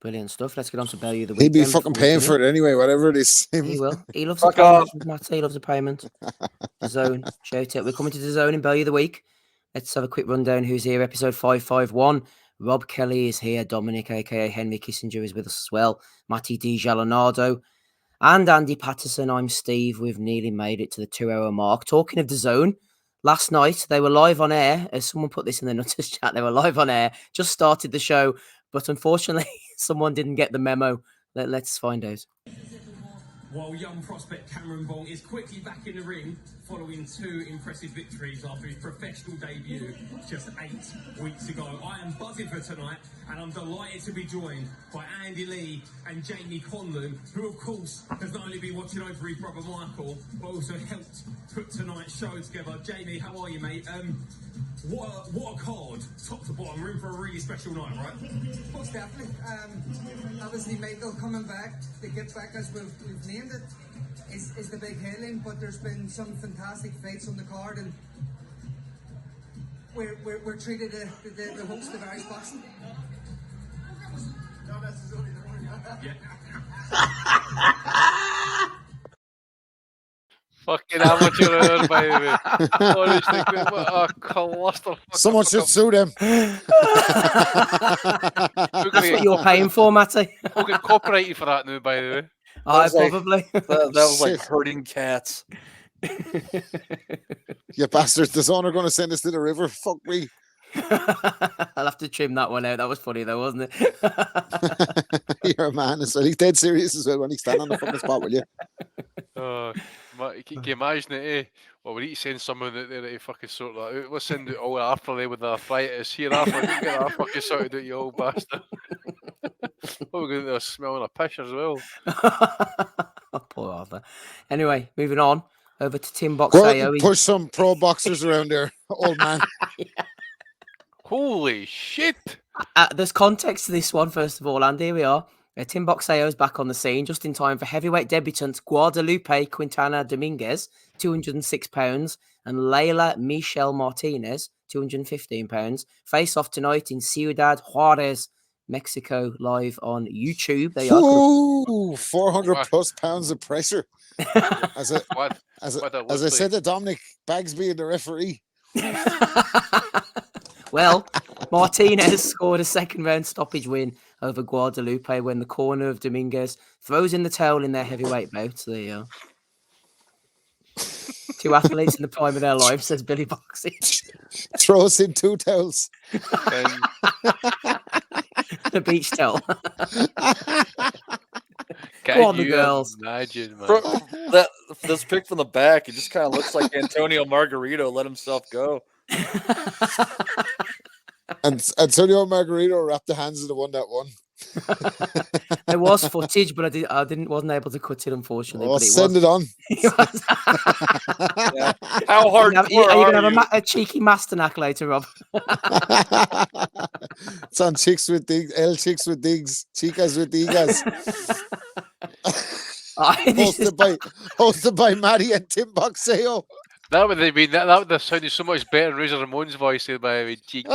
Brilliant stuff. Let's get on to Bellew the He'd weekend. be fucking paying for it anyway, whatever it is. He will. He loves the payment. Matt, he loves the payment. The Zone. Shout out. We're coming to the Zone in Bellew the week. Let's have a quick rundown. Who's here? Episode 551. Rob Kelly is here. Dominic, aka Henry Kissinger, is with us as well. Matty Di Gialinardo and Andy Patterson. I'm Steve. We've nearly made it to the 2-hour mark. Talking of the Zone, last night they were live on air. As someone put this in the Nutters chat, they were live on air. Just started the show, but unfortunately, someone didn't get the memo. Let's find out. While young prospect Cameron Bong is quickly back in the ring following 2 impressive victories after his professional debut just 8 weeks ago. I am buzzing for tonight and I'm delighted to be joined by Andy Lee and Jamie Conlon, who of course has not only been watching over his brother Michael, but also helped put tonight's show together. Jamie, how are you, mate? What a card, top to bottom. We're in for a really special night, right? Most definitely. Obviously, Michael coming back, the get back as we've named it, is the big hailing, but there's been some fantastic fights on the card, and we're treated the host of Irish boxing. Not necessarily the one. Fucking amateur hour, by the way. Honestly, what a cluster. Someone should sue them. That's what you're paying for, Matty. We'll get copyrighted for that now, by the way. Probably. That was like herding cats. You bastards, the Zone are going to send us to the river. Fuck me. I'll have to trim that one out. That was funny though, wasn't it? You're a man as well. He's dead serious as well when he stand on the fucking spot, will you? Can you imagine it, eh? Well, we need to send someone out there to fucking sort that out. Let's send it all after there with the arthritis. Here, after, get that fucking sorted out, you old bastard. We're going to smelling a piss as well. Poor Arthur. Anyway, moving on over to Tim Go out Boxeo. and push some pro boxers around there, old man. Yeah. Holy shit! There's context to this one, first of all, and here we are. Tim Boxeo is back on the scene just in time for heavyweight debutant Guadalupe Quintana Dominguez, £206, and Leila Michelle Martinez, £215, face off tonight in Ciudad Juarez, Mexico, live on YouTube. There you are. 400 plus pounds of pressure. As I said to Dominic, Bags being the referee. Well, Martinez scored a second round stoppage win over Guadalupe when the corner of Dominguez throws in the towel in their heavyweight bout. So there you are. 2 athletes in the prime of their lives, says Billy Boxing. Throws in 2 towels. The beach towel. Go on, the girls. Imagine, man. This pic from the back, it just kind of looks like Antonio Margarito let himself go. And Antonio Margarito wrapped the hands of the one that won. There was footage, but I wasn't able to cut it, unfortunately. Oh, but send it on. Yeah. How hard are you going to have a cheeky masternack later, Rob? It's on Chicks with Digs, El Chicks with Digs, Chicas with Digas. hosted by Maddie and Tim Boxeo. That would have been that would have sounded so much better. Razor Ramon's voice there by the Chica.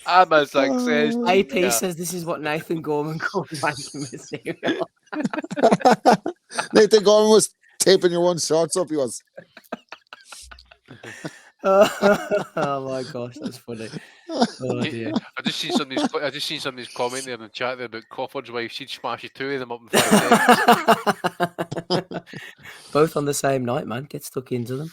I'm a success. AP says this is what Nathan Gorman called banking material. Nathan Gorman was taping your one shorts up. He was. Oh my gosh, that's funny. Oh dear. I just seen somebody's comment there in the chat there about Crawford's wife. She'd smash 2 of them up in 5 days. Both on the same night, man. Get stuck into them.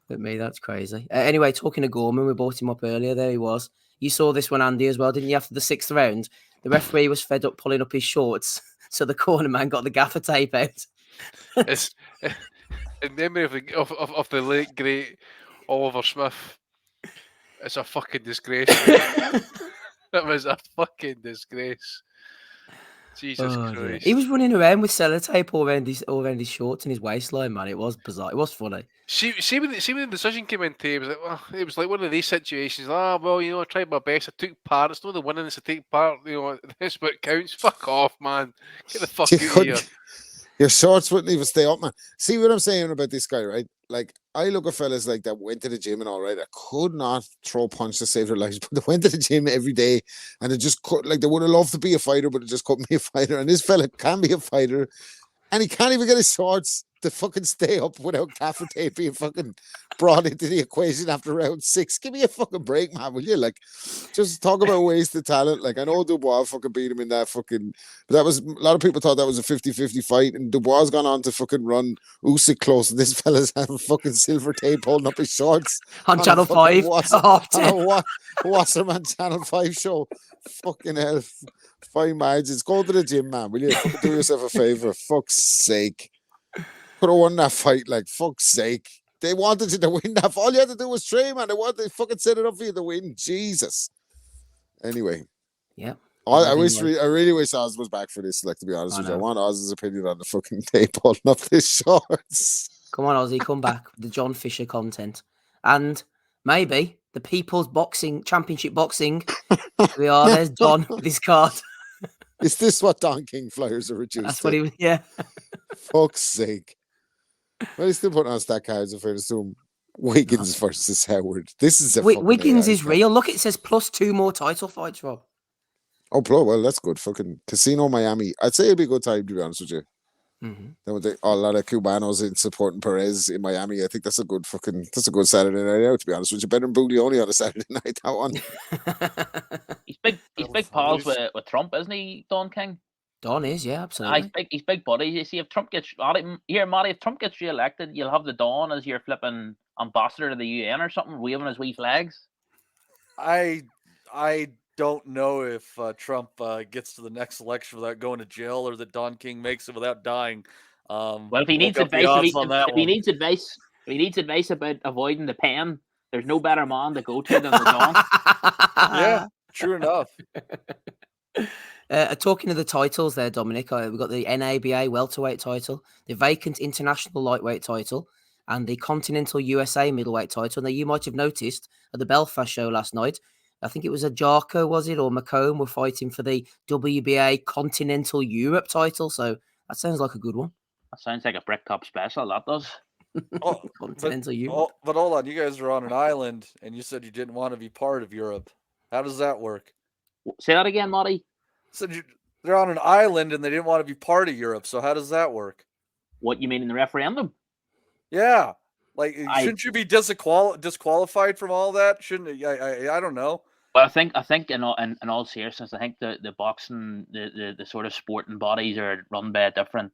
But me, that's crazy. Anyway, talking to Gorman, we brought him up earlier. There he was. You saw this one, Andy, as well, didn't you? After the 6th round, the referee was fed up pulling up his shorts, so the corner man got the gaffer tape out. It's in memory of the late great Oliver Smith. It's a fucking disgrace. That was a fucking disgrace. Jesus Christ. Dear. He was running around with sellotape all around his shorts and his waistline, man. It was bizarre. It was funny. See when the decision came into it was like one of these situations. I tried my best. I took part. It's not the winning, it's to take part. That's what counts. Fuck off, man. Get the fuck out of here. Your shorts wouldn't even stay up, man. See what I'm saying about this guy, right? Like, I look at fellas like that went to the gym and all right. I could not throw a punch to save their lives, but they went to the gym every day and it just could, like, they would have loved to be a fighter, but it just couldn't be a fighter. And this fella can be a fighter and he can't even get his shorts to fucking stay up without gaffer tape being fucking brought into the equation after round 6. Give me a fucking break, man, will you? Like, just talk about wasted talent. Like, I know Dubois fucking beat him in that fucking, but that was, a lot of people thought that was a 50-50 fight, and Dubois gone on to fucking run Usyk close, and this fella's having fucking silver tape holding up his shorts on Channel 5. Wasserman Channel 5 show. Fucking hell. Fine margins. Go to the gym, man, will you? Fucking do yourself a favor. Fuck's sake. Could have won that fight, like, fuck's sake. They wanted you to win that. All you had to do was train, man. They fucking set it up for you to win. Jesus. Anyway. Yeah. I really wish Oz was back for this, like, to be honest with you. I want Oz's opinion on the fucking tape holding up his shorts. Come on, Ozzy, come back. The John Fisher content. And maybe the People's Boxing Championship Boxing. There's Don with his card. Is this what Don King flyers are reduced? That's what he was, yeah. Fuck's sake. Well, he's still putting on stat cards in fairness to him. Wiggins versus Howard. This is a Wiggins is real. Look, it says plus 2 more title fights, Rob. Oh, well, that's good. Fucking Casino Miami. I'd say it'd be a good time, to be honest with you. Then with a lot of Cubanos in supporting Perez in Miami, I think that's a good Saturday night out, to be honest with you. Better than Buglioni on a Saturday night, that one. He's big pals with Trump, isn't he, Don King? Don is, yeah, absolutely. He's big buddy. You see, if Trump gets Matty, if Trump gets re-elected, you'll have the Don as your flipping ambassador to the UN or something, waving his wee flags. I don't know if Trump gets to the next election without going to jail, or that Don King makes it without dying. Well, if he needs advice, if he needs advice about avoiding the pen, there's no better man to go to than the Don. Yeah, true enough. Talking of the titles there, Dominic, we've got the NABA welterweight title, the vacant international lightweight title, and the Continental USA middleweight title. Now, you might have noticed at the Belfast show last night, I think it was a Jarko, was it, or Macomb were fighting for the WBA Continental Europe title. So that sounds like a good one. That sounds like a brick top special, that does. Continental Europe. But hold on, you guys are on an island, and you said you didn't want to be part of Europe. How does that work? Say that again, Matty. They're on an island, and they didn't want to be part of Europe. So how does that work? What, you mean in the referendum? Yeah. Like, shouldn't you be disqualified from all that? Shouldn't I don't know. Well, I think in all seriousness, I think the boxing, the sort of sporting bodies are run by a different.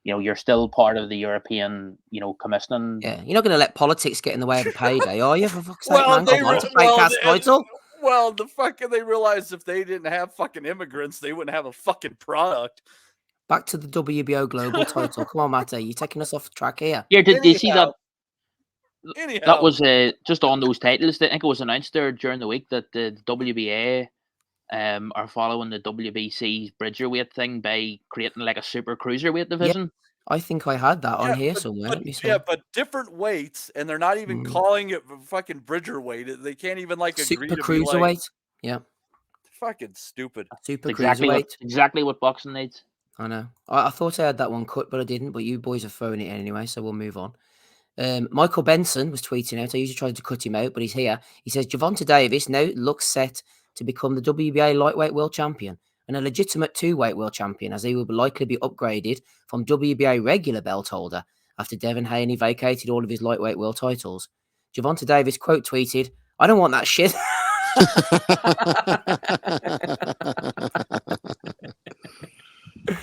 You're still part of the European, commissioning. Yeah, you're not going to let politics get in the way of a payday, are you? For fuck's sake, man. Title. Well, they realized if they didn't have fucking immigrants, they wouldn't have a fucking product. Back to the WBO global title. Come on, Matty, you're taking us off track here. Yeah, did you see that? Anyhow. That was just on those titles. I think it was announced there during the week that the WBA are following the WBC's bridgerweight thing by creating like a super cruiserweight division. Yeah, I think I had that on here somewhere. But different weights, and they're not even calling it fucking bridgerweight. They can't even agree super to cruiserweight. Like, yeah, fucking stupid. Super cruiserweight. Exactly what boxing needs. I know. I thought I had that one cut, but I didn't. But you boys are throwing it in anyway, so we'll move on. Michael Benson was tweeting out. I usually try to cut him out, but he's here. He says, Gervonta Davis now looks set to become the WBA lightweight world champion and a legitimate 2-weight world champion, as he will likely be upgraded from WBA regular belt holder after Devin Haney vacated all of his lightweight world titles. Gervonta Davis quote tweeted, "I don't want that shit."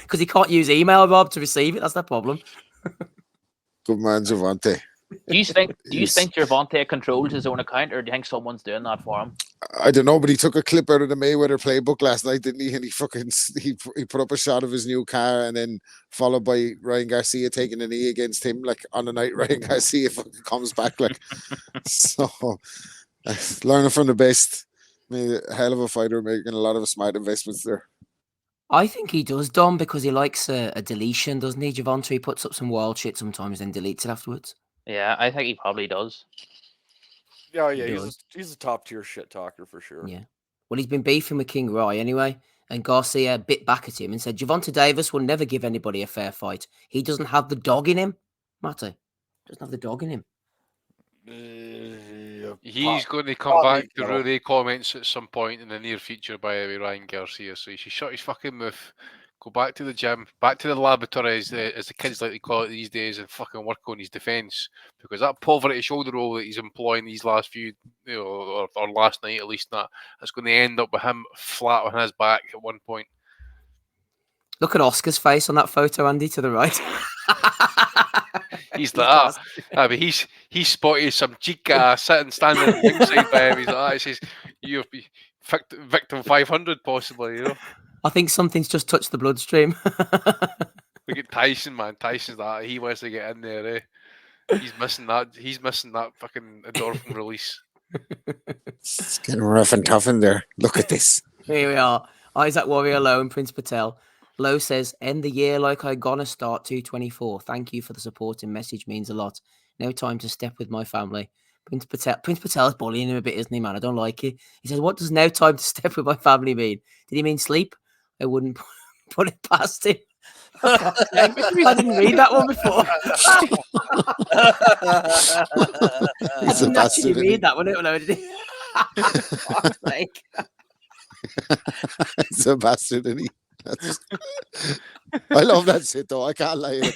Because he can't use email, Rob, to receive it. That's the problem. Good man, Gervonta. Do you think Gervonta controls his own account, or do you think someone's doing that for him? I don't know, but he took a clip out of the Mayweather playbook last night, didn't he? And he put up a shot of his new car, and then followed by Ryan Garcia taking a knee against him, like on the night Ryan Garcia fucking comes back, like. So, learning from the best. I mean, a hell of a fighter, making a lot of smart investments there. I think he does, Dom, because he likes a deletion, doesn't he? Gervonta, he puts up some wild shit sometimes and deletes it afterwards. Yeah, I think he probably does. Yeah, he's a top tier shit talker for sure. Yeah. Well, he's been beefing with King Rye anyway, and Garcia bit back at him and said, Gervonta Davis will never give anybody a fair fight. He doesn't have the dog in him, Matty. Doesn't have the dog in him. He's going to come probably back to kennel. Rooney comments at some point in the near future, by the way, Ryan Garcia. So he should shut his fucking mouth, go back to the gym, back to the laboratory, as the kids like to call it these days, and fucking work on his defence. Because that poverty shoulder roll that he's employing these last few, or last night at least, that's going to end up with him flat on his back at one point. Look at Oscar's face on that photo, Andy, to the right. He's like, but he's spotted some chica standing ringside by him. He's like, he says, "You're victim 500, possibly." I think something's just touched the bloodstream. Look at Tyson, man. Tyson's that he wants to get in there. He's missing that. He's missing that fucking endorphin release. It's getting rough and tough in there. Look at this. Here we are. Isaac Warrior Lowe and Prince Patel. Lowe says, end the year like I gonna start 224. Thank you for the supporting message. Means a lot. No time to step with my family. Prince Patel's bullying him a bit, isn't he, man? I don't like it. He says, what does no time to step with my family mean? Did he mean sleep? I wouldn't put it past him. I didn't read that one before. He's a bastard. Read that one, did he? He's a bastard, isn't he? I love that shit though. I can't lie. Like,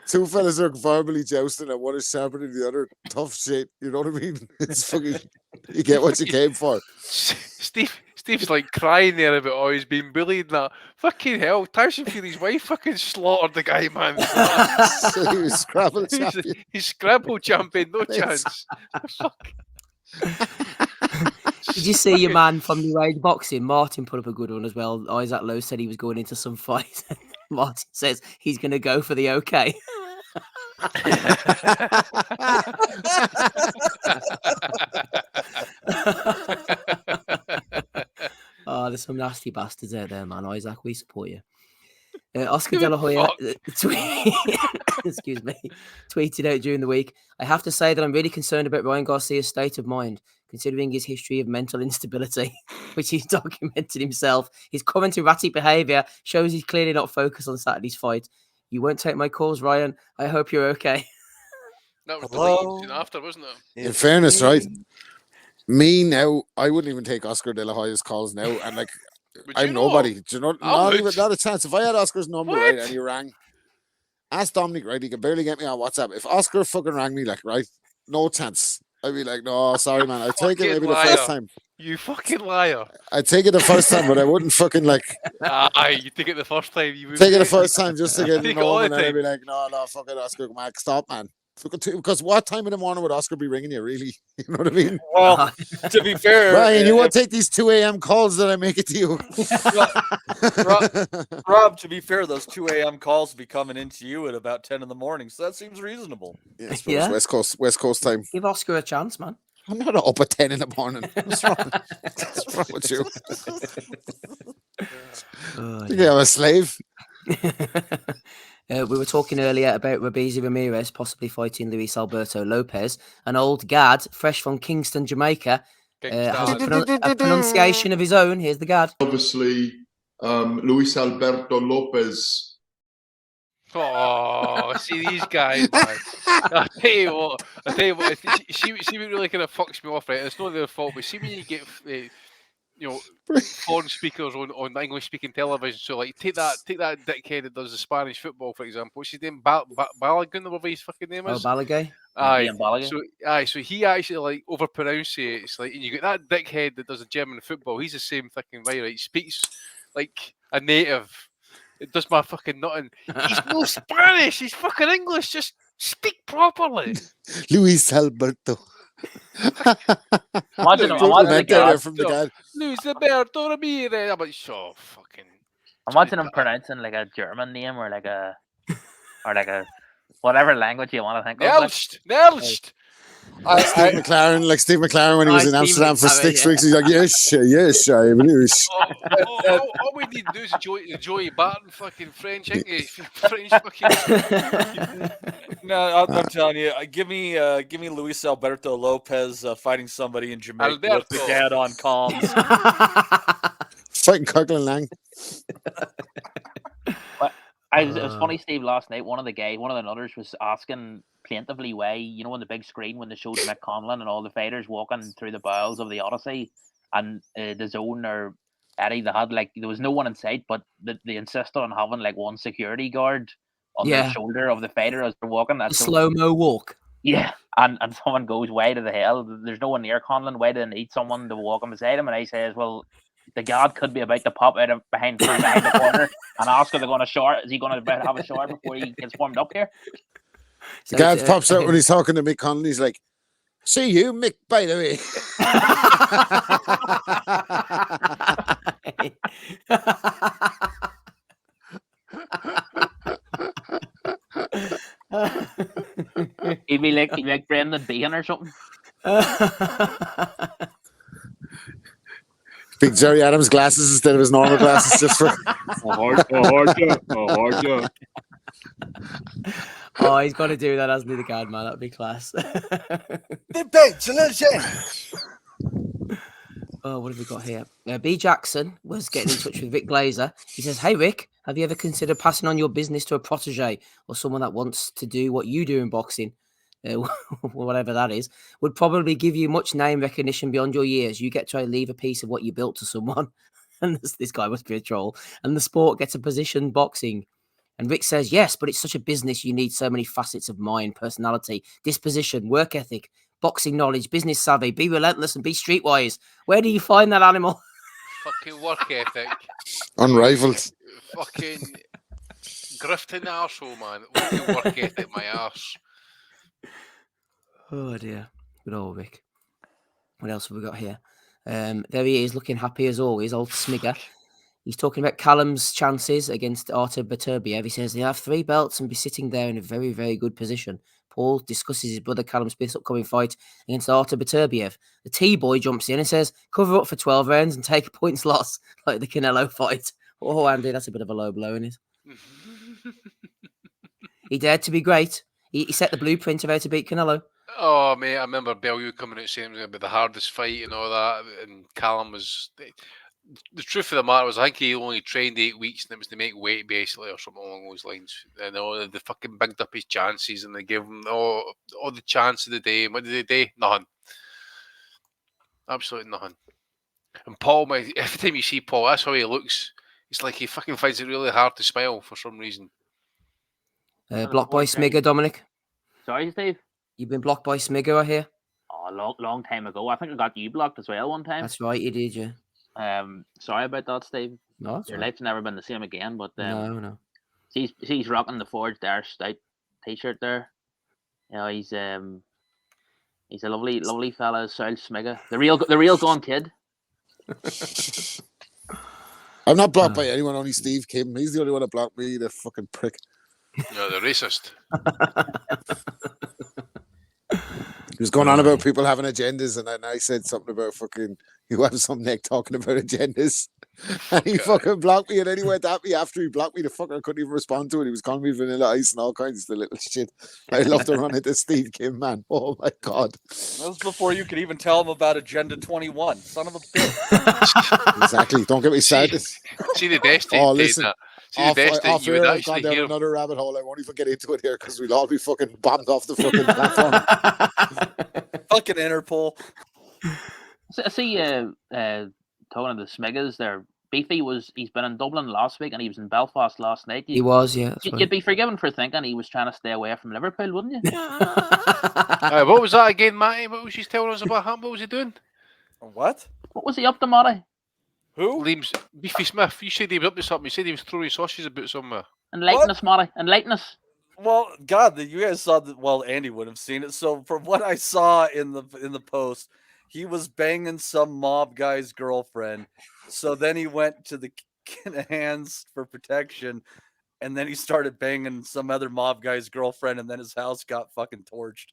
two fellas are verbally jousting, and one is sharper than the other. Tough shit. You know what I mean? It's fucking. You get what you came for. Steve's like crying there about oh he's been bullied and that. Fucking hell, Tyson Fury's wife fucking slaughtered the guy, man. So he was Scrabble champion. He's Scrabble champion, no chance. Fuck. Did you see your man from New Age Boxing? Martin put up a good one as well. Isaac Lowe said he was going into some fight. Martin says he's going to go for the OK. Oh, there's some nasty bastards out there, man. Isaac, we support you. Oscar De La Hoya, excuse me, tweeted out during the week. I have to say that I'm really concerned about Ryan Garcia's state of mind, considering his history of mental instability, which he's documented himself. His current erratic behaviour shows he's clearly not focused on Saturday's fight. You won't take my calls, Ryan. I hope you're okay. That was the week after, wasn't it? In fairness, right? Me now, I wouldn't even take Oscar De La Hoya's calls now, and like. I'm nobody. Do you know? Not a chance. If I had Oscar's number right and he rang, ask Dominic, right? He can barely get me on WhatsApp. If Oscar fucking rang me, like, right, no chance. I'd be like, no, sorry, man. I'd take it maybe the first time. You fucking liar. I'd take it the first time, but I wouldn't fucking like. You take it the first time. You take it the first time just to get to know him, and then I'd be like, no, fucking Oscar, man, stop, man. Because what time in the morning would Oscar be ringing you, really? You know what I mean? Well, to be fair... Ryan, you won't take these 2 a.m. calls that I make it to you. Rob, to be fair, those 2 a.m. calls will be coming into you at about 10 in the morning, so that seems reasonable. Yeah, West Coast time. Give Oscar a chance, man. I'm not up at 10 in the morning. What's wrong with you? I'm a slave. We were talking earlier about Robeisy Ramirez possibly fighting Luis Alberto Lopez. An old Gad, fresh from Kingston, Jamaica, has a pronunciation of his own. Here's the Gad. Obviously, Luis Alberto Lopez. Oh, see these guys, man. I tell you what. See what really kind of fucks me off, right? It's not their fault, but see when you get... foreign speakers on English-speaking television. So, like, take that dickhead that does the Spanish football, for example. What's his name? Balogun, or whatever his fucking name is. Oh, Balagay. So he actually like overpronounces, like, and you get that dickhead that does the German football. He's the same fucking way, right? He speaks like a native. It does my fucking nothing. He's no Spanish. He's fucking English. Just speak properly. Luis Alberto. Imagine Luis Alberto Ramirez. I'm like, so fucking. Imagine him pronouncing like a German name or like a whatever language you want to think of. Nelst. Steve McLaren when he was in Amsterdam for 6 weeks. He's like, yes, I believe. All we need to do is Joey Barton fucking French fucking. No, I'm telling you, give me Luis Alberto Lopez fighting somebody in Jamaica with the dad on comms. Fighting Kirkland Lang. It was funny, Steve. Last night, one of the nutters was asking plaintively why, on the big screen when they showed Mick Conlon and all the fighters walking through the bowels of the Odyssey, and the Zone or Eddie, they had there was no one in sight, but they insisted on having one security guard on the shoulder of the fighter as they're walking. A slow-mo walk. Yeah, and someone goes, why to the hell? There's no one near Conlon. Why do they need someone to walk him beside him? And I says, well, the guard could be about to pop out of behind the corner and ask if they're going to shower. Is he going to have a shower before he gets warmed up here? The guard pops out when he's talking to Mick Conlon. He's like, "See you, Mick, by the way." He'd be like Brendan Behan or something. Big Jerry Adams glasses instead of his normal glasses, just for Oh, he's got to do that, hasn't he, the guard man? That'd be class. Oh, what have we got here? B. Jackson was getting in touch with Rick Glazer. He says, "Hey, Rick, have you ever considered passing on your business to a protege or someone that wants to do what you do in boxing? Whatever that is, would probably give you much name recognition beyond your years. You get to leave a piece of what you built to someone." And this guy must be a troll. "And the sport gets a position boxing." And Rick says, "Yes, but it's such a business. You need so many facets of mind, personality, disposition, work ethic, boxing knowledge, business savvy, be relentless and be streetwise. Where do you find that animal?" Fucking work ethic. Unrivaled. Fucking grifting arsehole, man. Fucking work ethic, my arse. Oh dear. Good old Rick. What else have we got here? There he is, looking happy as always, old Smigger. He's talking about Callum's chances against Artur Beterbiev. He says they have 3 belts and be sitting there in a very, very good position. Paul discusses his brother Callum Smith's upcoming fight against Artur Beterbiev. The T-boy jumps in and says, "Cover up for 12 rounds and take a points loss like the Canelo fight." Oh, Andy, that's a bit of a low blow, isn't it? He dared to be great. He set the blueprint of how to beat Canelo. Oh, mate, I remember Bellew coming out saying it was going to be the hardest fight and all that, and Callum was... The truth of the matter was, I think he only trained 8 weeks, and it was to make weight, basically, or something along those lines. And they fucking bigged up his chances, and they gave him all the chance of the day. And what did they do? Nothing. Absolutely nothing. And Paul, every time you see Paul, that's how he looks. It's like he fucking finds it really hard to smile for some reason. Blocked by Smigger, Dominic. Sorry, Steve? You've been blocked by Smigger, I hear. Oh, long time ago. I think I got you blocked as well one time. That's right, you did, yeah. Sorry about that, Steve. No, your life's never been the same again. But no. He's rocking the Forged Air Stout t-shirt there. You know, he's a lovely fella, Saul Smigger, the real gone kid. I'm not blocked by anyone, only Steve Kim. He's the only one that blocked me, the fucking prick. No, the racist. He was going on about people having agendas, and then I said something about fucking you have some neck talking about agendas, and he fucking blocked me. And then he went at me after he blocked me. The fucker, I couldn't even respond to it. He was calling me Vanilla Ice and all kinds of little shit. I love to run into Steve Kim, man. Oh my god! That was before you could even tell him about Agenda 21. Son of a bitch. Exactly. Don't get me started. See the best thing. Oh, listen. See the best thing you would I've gone actually down hear. another rabbit hole. I won't even get into it here because we'll all be fucking bombed off the fucking platform. Fucking Interpol. I see talking to the Smiggers there. Beefy he's been in Dublin last week and he was in Belfast last night. He was, yeah. You'd be forgiven for thinking he was trying to stay away from Liverpool, wouldn't you? What was that again, Matty? What was she telling us about him? What was he doing? What? What was he up to, Matty? Who? Beefy Smith. You said he was up to something. You said he was throwing sausages about somewhere. Enlighten us, Matty. Enlighten us. Well, God, you guys saw that. Well, Andy would have seen it. So from what I saw in the post, he was banging some mob guy's girlfriend. So then he went to the hands for protection, and then he started banging some other mob guy's girlfriend, and then his house got fucking torched.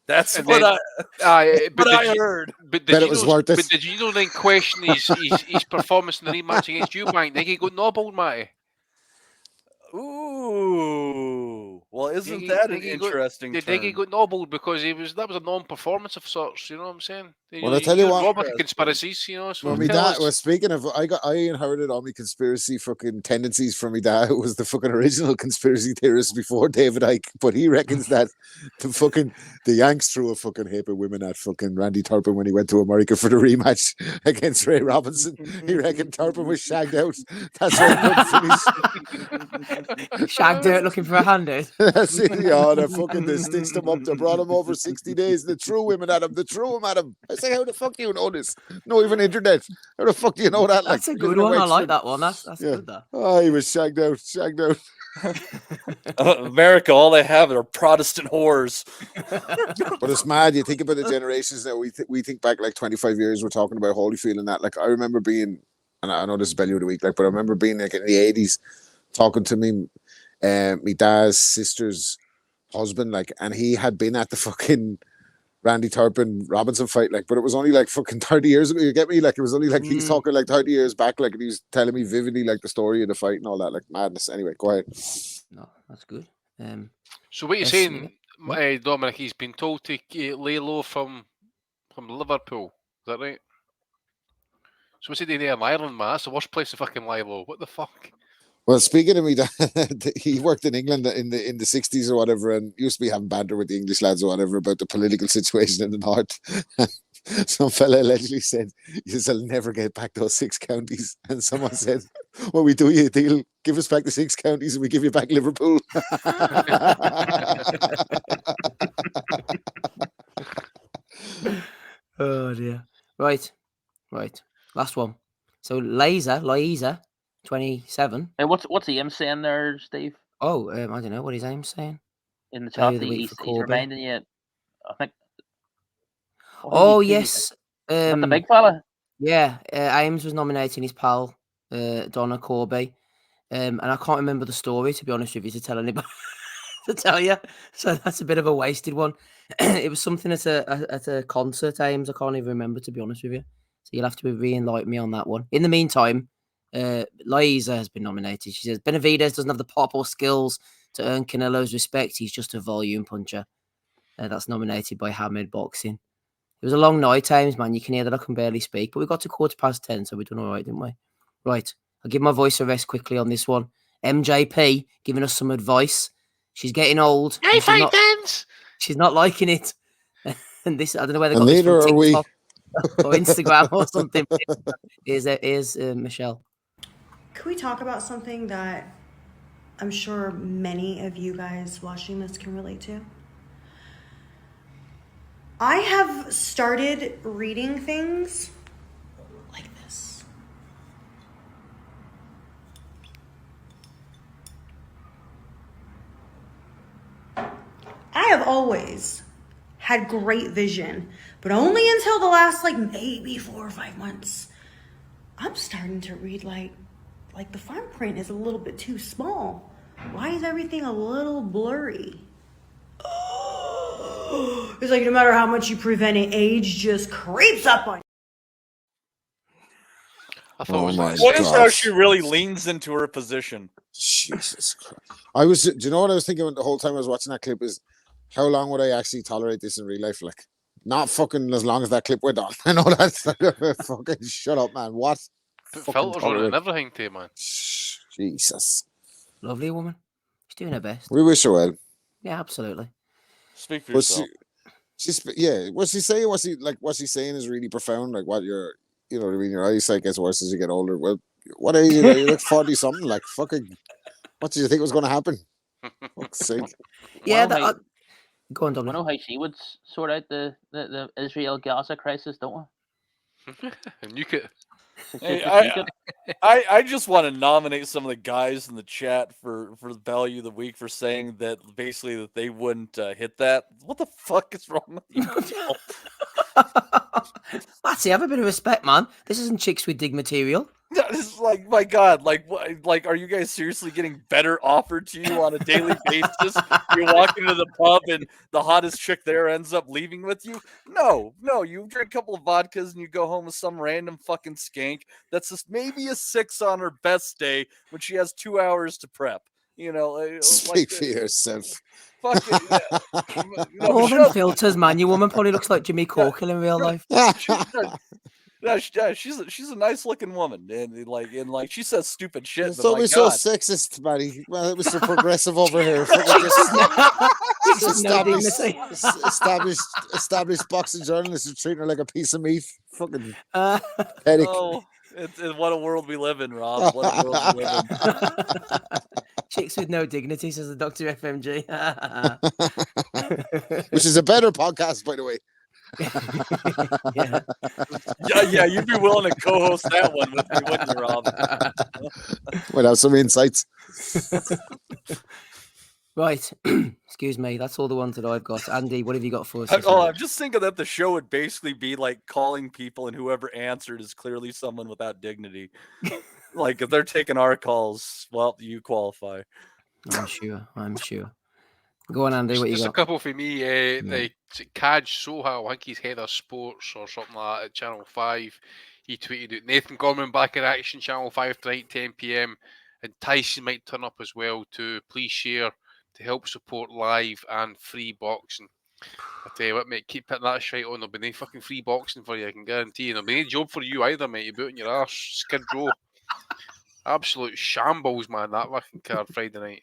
That's what I heard. But it was worth it. But did you know then question his performance in the rematch against you, Mike? Then he got nobbled, Matty. Ooh. Well, isn't he- that think an he got- interesting They think he turn? got nobbled because that was a non-performance of sorts. You know what I'm saying? Well, I tell you what, Rob with the conspiracies. You know, so well, me tell dad us. well, speaking of, I inherited all my conspiracy fucking tendencies from me dad, who was the fucking original conspiracy theorist before David Icke. But he reckons that the Yanks threw a fucking heap of women at fucking Randy Turpin when he went to America for the rematch against Ray Robinson. He reckoned Turpin was shagged out. That's why he couldn't finish. Shagged out looking for a handout. That's it. Yeah, they stitched him up. They brought him over 60 days. They threw women at him. They threw him at him. I say, how the fuck do you know this? No, even internet. How the fuck do you know that? That's a Like, good one. I like that one. That's Yeah. good. That. Oh, he was shagged out. America, all they have are Protestant whores. But it's mad. You think about the generations now. We think back like 25 years. We're talking about Holyfield and that. Like, I remember being, and I know this is Bellew of the week, like, but I remember being like in the 80s, talking to me, my dad's sister's husband, like, and he had been at the fucking Randy Turpin Robinson fight, like, but it was only like fucking 30 years ago. You get me? Like, it was only like he's talking like 30 years back, like, and he was telling me vividly like the story of the fight and all that, like madness. Anyway, go ahead. No, that's good. So what you're Yes, saying, yeah. Dominic? He's been told to lay low from Liverpool. Is that right? So what's he doing there in Ireland, man? That's the worst place to fucking lie low. What the fuck? Well, speaking of me, he worked in England in the 60s or whatever, and used to be having banter with the English lads or whatever about the political situation in the north. Some fella allegedly said, "You'll never get back those 6 counties," and someone said, "Well, we do you a deal. Give us back the 6 counties, and we give you back Liverpool." Oh dear. Right. Last one. So Liza, 27. Hey, what's Ian saying there, Steve? Oh, I don't know what his aim's saying. In the Value chat, of the week for he's Corby. reminding you. I think. Oh yes. Is that the big fella? Yeah, Ames was nominating his pal Donna Corby, and I can't remember the story, to be honest with you, to tell anybody to tell you. So that's a bit of a wasted one. It was something at a concert, Ames. I can't even remember, to be honest with you. So you'll have to re-enlighten me on that one. In the meantime, Liza has been nominated. She says Benavidez doesn't have the pop or skills to earn Canelo's respect. He's just a volume puncher. That's nominated by Hamid Boxing. It was a long night, Ames, man. You can hear that I can barely speak, but we got to 10:15, so we've done all right, didn't we? Right. I'll give my voice a rest quickly on this one. MJP giving us some advice. She's getting old. Hey, fight fans! She's not liking it. And this, I don't know whether they And got this neither from are we. TikTok or Instagram or something. Here's Michelle. Could we talk about something that I'm sure many of you guys watching this can relate to? I have started reading things like this. I have always had great vision, but only until the last maybe 4 or 5 months. I'm starting to read like the fine print is a little bit too small. Why is everything a little blurry? It's like no matter how much you prevent it, age just creeps up on you. I thought it was my What is how God. she really leans into her position? Jesus Christ. Do you know what I was thinking the whole time I was watching that clip is how long would I actually tolerate this in real life? Like, not fucking as long as that clip went on. I know that's fucking shut up, man. What? Put Fucking filters on it tolerate. and everything, too, man. Jesus. Lovely woman. She's doing her best. We wish her well. Yeah, absolutely. Speak for But yourself. what's she saying? What's she saying is really profound. Like what you know what I mean? Your eyesight gets worse as you get older. Well, what age are you? You look 40 something. Like fucking, what did you think was going to happen? Fuck's sake. Yeah, go on, We Dominic. know how she would sort out the Israel-Gaza crisis, don't we? Nuke it. Hey, Nuke it. I just want to nominate some of the guys in the chat for the value of the week for saying that basically that they wouldn't hit that. What the fuck is wrong with you? Latsy, have a bit of respect, man. This isn't chicks with dig material. It's like, my God, like, are you guys seriously getting better offered to you on a daily basis? You walk into the pub and the hottest chick there ends up leaving with you? No, you drink a couple of vodkas and you go home with some random fucking skank that's just maybe a 6 on her best day when she has 2 hours to prep. You know, Speak for yourself. fucking More than filters, man. Your woman probably looks like Jimmy Corkle in real life. She's a nice looking woman, and like she says stupid shit. But Don't my be so God, sexist, buddy. Well, it was so progressive over here. No dignity. Established boxing journalists are treating her like a piece of meat. Fucking pathetic. oh, it's what a world we live in, Rob. What a world we live in. Chicks with no dignity, says the Dr. FMG. Which is a better podcast, by the way. Yeah, you'd be willing to co-host that one with me, wouldn't you, Rob? Might have some insights. Right. Excuse me. That's all the ones that I've got. Andy, what have you got for us? I'm just thinking that the show would basically be like calling people, and whoever answered is clearly someone without dignity. Like if they're taking our calls, well, you qualify. I'm sure. Go on, Andy. What you Just got? a couple for me. The Kaj Soha, I think he's head of sports or something like that at Channel 5. He tweeted out Nathan Gorman back in action, Channel 5 tonight, 10 p.m. And Tyson might turn up as well too. Please share to help support live and free boxing. I tell you what, mate, keep putting that shite on. There'll be no fucking free boxing for you, I can guarantee. There'll be no job for you either, mate. You're booting your arse, Skid Row. Absolute shambles, man, that fucking card Friday night.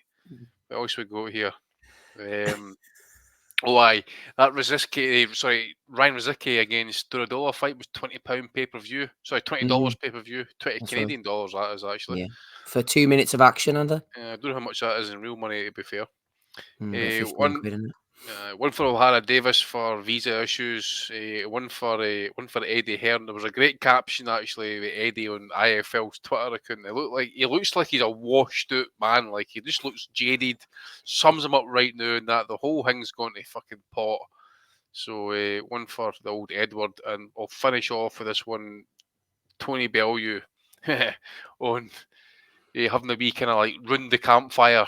What else we got here? That Ryan Rizicki against Duradolo fight was £20 pay-per-view. Sorry, $20 pay-per-view. 20 That's Canadian dollars, that is actually. Yeah. For 2 minutes of action, Andy? I don't know how much that is in real money, to be fair. £15 quid, isn't it? One for O'Hara Davis for visa issues. One for Eddie Hearn. There was a great caption actually with Eddie on IFL's Twitter account. He looks like he's a washed out man. Like he just looks jaded. Sums him up right now, and that the whole thing's gone to fucking pot. So one for the old Edward, and I'll finish off with this one. Tony Bellew on having a wee kind of like round the campfire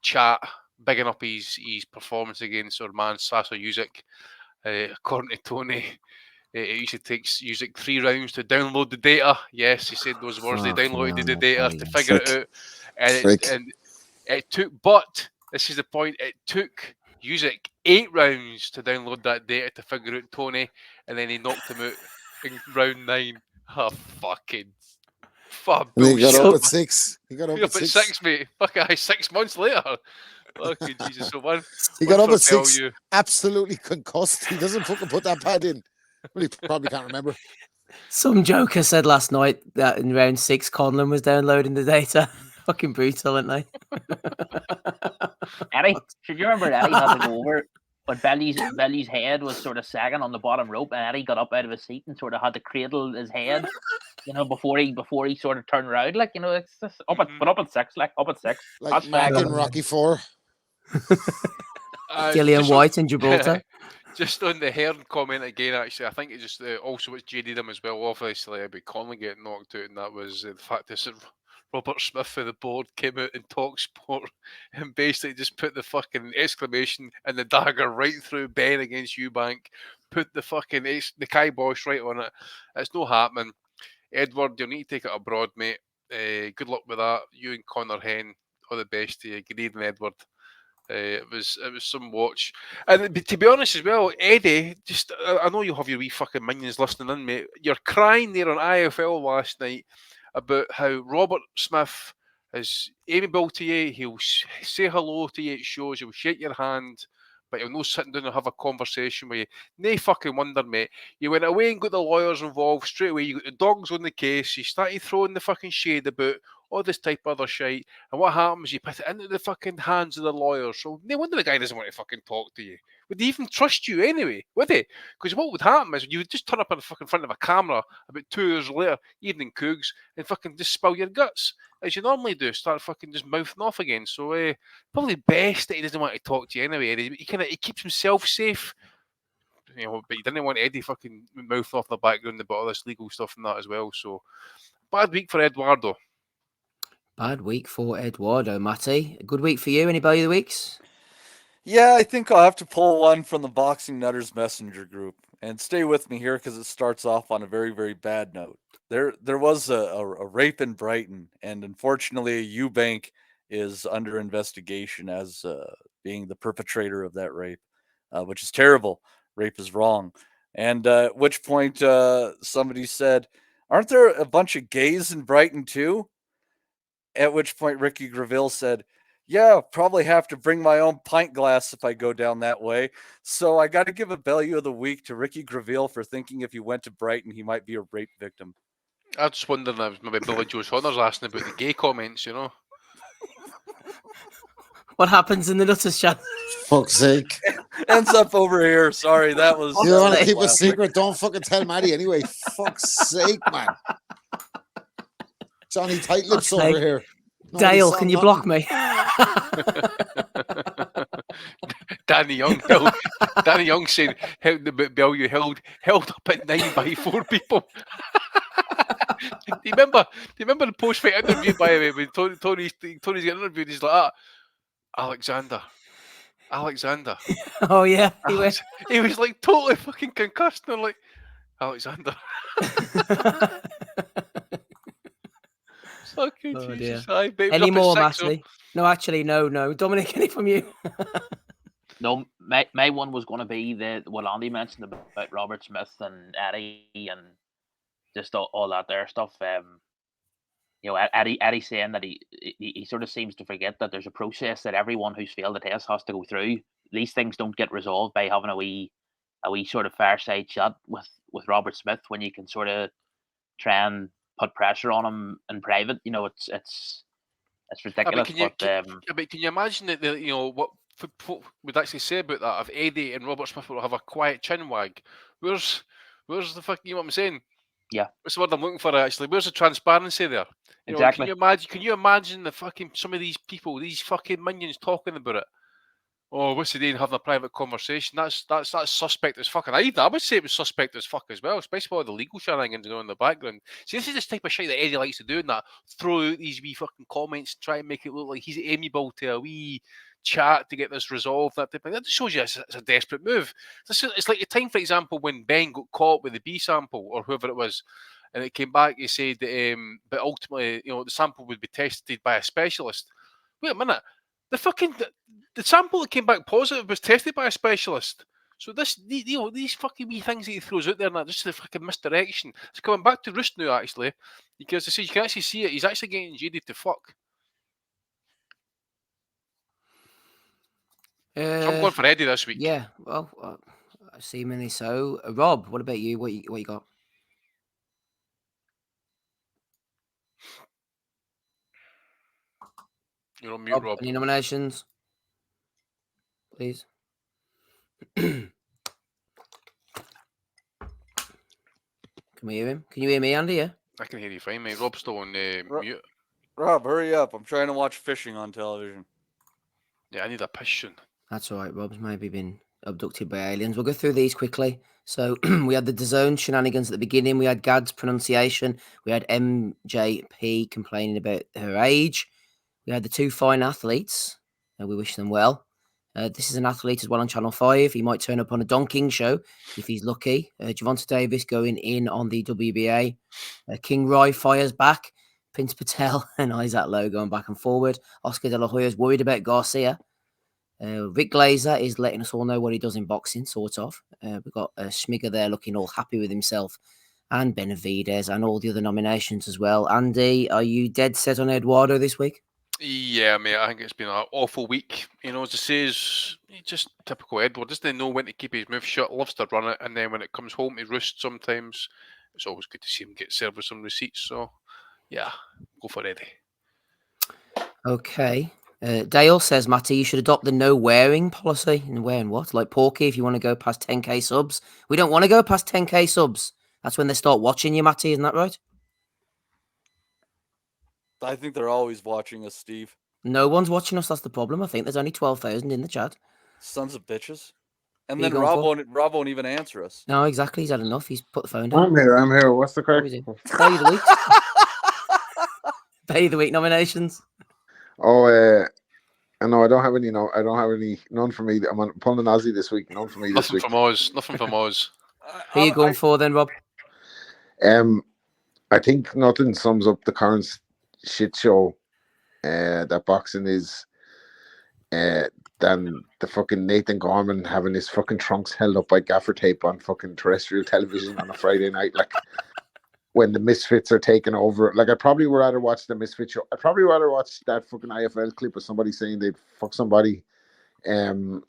chat, bigging up his performance against our man Sasa Usyk. According to Tony, it usually takes Usyk 3 rounds to download the data. Yes, he said those words. They downloaded the data to figure it out, and it took. But this is the point. It took Usyk 8 rounds to download that data to figure out Tony, and then he knocked him out in round 9. Oh, fucking. And he got up at 6. He got up at 6, mate. Fucking 6 months later. Fucking Jesus. So he got up at 6, absolutely concussed. He doesn't fucking put that pad in. Well, he probably can't remember. Some joker said last night that in round 6, Conlon was downloading the data. Fucking brutal, aren't they? Eddie, should you remember Eddie had to go over, but Bellew's head was sort of sagging on the bottom rope, and Eddie got up out of his seat and sort of had to cradle his head, before he sort of turned around, it's just up at 6, up at 6. Like Mac in Rocky 4. Gillian White in Gibraltar. Just on the Hearn comment again, actually, I think it just also what's jaded him as well, obviously, about Conley getting knocked out, and that was the fact that Robert Smith for the board came out in TalkSport and basically just put the fucking exclamation and the dagger right through Ben against Eubank, put the fucking the kibosh right on it. It's no happening. Edward, you'll need to take it abroad, mate. Good luck with that. You and Connor Hen, all the best to you. Good evening, Edward. It was some watch. And to be honest as well, Eddie, just I know you'll have your wee fucking minions listening in, mate. You're crying there on IFL last night about how Robert Smith is amiable to you. He'll say hello to you at shows. He'll shake your hand, but he'll not sit down and have a conversation with you. No fucking wonder, mate. You went away and got the lawyers involved straight away. You got the dogs on the case. You started throwing the fucking shade about all this type of other shit. And what happens? You put it into the fucking hands of the lawyers. So no wonder the guy doesn't want to fucking talk to you. Would he even trust you anyway? Would he? Because what would happen is you would just turn up in the fucking front of a camera about 2 hours later, evening Cougs, and fucking just spill your guts as you normally do. Start fucking just mouthing off again. So probably best that he doesn't want to talk to you anyway. He keeps himself safe. But he didn't want Eddie fucking mouth off in the background about all this legal stuff and that as well. So bad week for Eduardo. Bad week for Eduardo, Matty. A good week for you. Any Bellew of the weeks? Yeah, I think I'll have to pull one from the Boxing Nutters Messenger group. And stay with me here because it starts off on a very, very bad note. There was a rape in Brighton, and unfortunately, a Eubank is under investigation as being the perpetrator of that rape, which is terrible. Rape is wrong. And at which point somebody said, "Aren't there a bunch of gays in Brighton too?" At which point Ricky Graville said, "Yeah, probably have to bring my own pint glass if I go down that way. So I got to give a Bellew of the Week to Ricky Graville for thinking if he went to Brighton, he might be a rape victim." I was just wondering if maybe Billy Joe Saunders asking about the gay comments, you know. What happens in the Nutters chat? Fuck's sake. Ends up over here. Sorry, that was. You want to sake. keep a secret? Don't fucking tell Maddie anyway. Fuck's sake, man. Johnny Tight Lips Fuck's over sake. here. Nobody Dale, saw can you nothing. block me? Danny Young saying held the Bellew held up at 9 by 4 people. Do you remember the post-fight interview by the way when Tony's getting interviewed? He's like, Alexander. Oh yeah, he He was like totally fucking concussed. And I'm like, Alexander. Fucking Oh, Jesus. dear. Aye, but it was Any up at more, 6, so- Matty? No, actually, no. Dominic, any from you? No, my one was going to be what Andy mentioned about Robert Smith and Eddie and just all that there stuff. You know, Eddie saying that he sort of seems to forget that there's a process that everyone who's failed the test has to go through. These things don't get resolved by having a wee sort of fireside chat with Robert Smith when you can sort of try and put pressure on him in private. You know, it's ridiculous. But can you imagine that you know what would actually say about that if Eddie and Robert Smith will have a quiet chin wag? Where's the fuck? You know what I'm saying? Yeah. What's the word I'm looking for? Actually, where's the transparency there? You know, exactly. Can you imagine the fucking some of these people, these fucking minions talking about it? Oh, what's the day in having a private conversation? That's suspect as fucking. I would say it was suspect as fuck as well, especially all the legal shenanigans going on in the background. See, this is this type of shit that Eddie likes to do, and that throw out these wee fucking comments, and try and make it look like he's amiable to a wee chat to get this resolved. That type of thing. That just shows you it's a desperate move. It's like the time, for example, when Ben got caught with the B sample or whoever it was. And it came back, he said, but ultimately, you know, the sample would be tested by a specialist. Wait a minute. The sample that came back positive was tested by a specialist. So these fucking wee things that he throws out there, and that just the fucking misdirection. It's coming back to roost now, actually, because I say you can actually see it. He's actually getting jaded to fuck. So I'm going for Eddie this week. Yeah, well, seemingly so. Rob, what about you? What you got? You're on mute, Rob. Any nominations? Please. Can we hear him? Can you hear me, Andy? Yeah? I can hear you fine, mate. Rob's still on mute. Rob, hurry up. I'm trying to watch fishing on television. Yeah, I need a piston. That's all right. Rob's maybe been abducted by aliens. We'll go through these quickly. So we had the DAZN shenanigans at the beginning. We had Gad's pronunciation. We had MJP complaining about her age. We had the two fine athletes. We wish them well. This is an athlete as well on Channel 5. He might turn up on a Don King show if he's lucky. Javonta Davis going in on the WBA. King Roy fires back. Prince Patel and Isaac Lowe going back and forward. Oscar De La Hoya is worried about Garcia. Rick Glazer is letting us all know what he does in boxing, sort of. We've got Schmiger there looking all happy with himself, and Benavidez, and all the other nominations as well. Andy, are you dead set on Eduardo this week? Yeah, mate, I think it's been an awful week. You know, as I say, it's just typical Edward. Doesn't know when to keep his mouth shut, loves to run it, and then when it comes home to roost sometimes, it's always good to see him get served with some receipts. So, yeah, go for Eddie. Okay. Dale says, Matty, you should adopt the no wearing policy. And wearing what? Like Porky, if you want to go past 10k subs. We don't want to go past 10k subs. That's when they start watching you, Matty, isn't that right? I think they're always watching us, Steve. No one's watching us, that's the problem. I think there's only 12,000 in the chat. Sons of bitches. And then Rob won't even answer us. No, exactly. He's had enough. He's put the phone down. I'm here. What's the crack? Bellew the Week. Bellew the Week nominations. Oh, no, I don't have any. No, I don't have any. None for me. I'm pulling an Aussie this week. None for me this week. Nothing from Oz. Who are you going for then, Rob? I think nothing sums up the current shit show that boxing is, than the fucking Nathan Gorman having his fucking trunks held up by gaffer tape on fucking terrestrial television on a Friday night, like when the Misfits are taking over. Like, I'd probably rather watch the Misfits show. I'd probably rather watch that fucking IFL clip of somebody saying they'd fuck somebody, than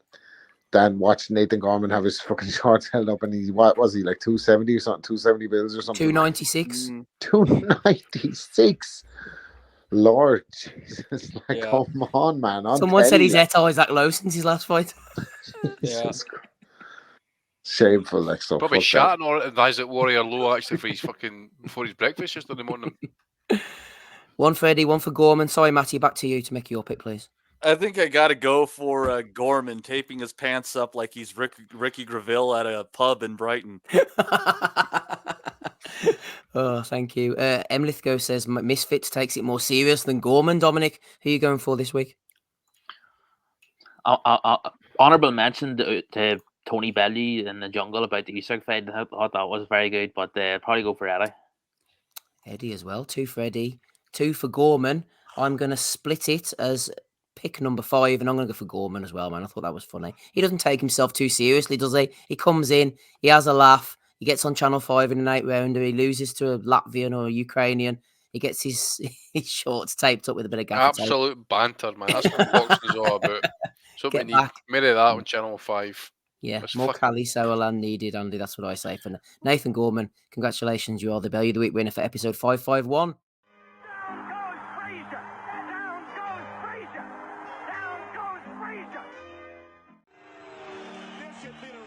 watch Nathan Gorman have his fucking shorts held up, and what was he, like 270 or something, 270 bills or something? 296. 296. Lord Jesus, like, Yeah. come on, man. On Someone said telly, he's like, hit Isaac low since his last fight. Jesus Christ. Shameful, like, so Probably fuck that. shatting or Isaac Warrior low actually for his fucking before his breakfast yesterday morning. One for Eddie, one for Gorman. Sorry, Matty, back to you to make your pick, please. I think I got to go for Gorman taping his pants up like he's Ricky Graville at a pub in Brighton. Oh, thank you. Emlithgo says Misfits takes it more serious than Gorman. Dominic, who are you going for this week? Honorable mention to Tony Bellew in the jungle about the Easter fight. I thought that was very good, but probably go for Eddie. Eddie as well. 2 for Eddie, 2 for Gorman. I'm going to split it as pick number 5, and I'm going to go for Gorman as well, man. I thought that was funny. He doesn't take himself too seriously, does he? He comes in, he has a laugh, he gets on Channel 5 in an 8-rounder, he loses to a Latvian or a Ukrainian, he gets his shorts taped up with a bit of gaffer tape. Absolute banter, man. That's what boxing's all about. So we Get need back. more of that on Channel 5. Yeah, It's more fucking- Cali Sowerland needed, Andy. That's what I say for Nathan Gorman. Congratulations, you are the Bellew of the Week winner for episode 551. This should be the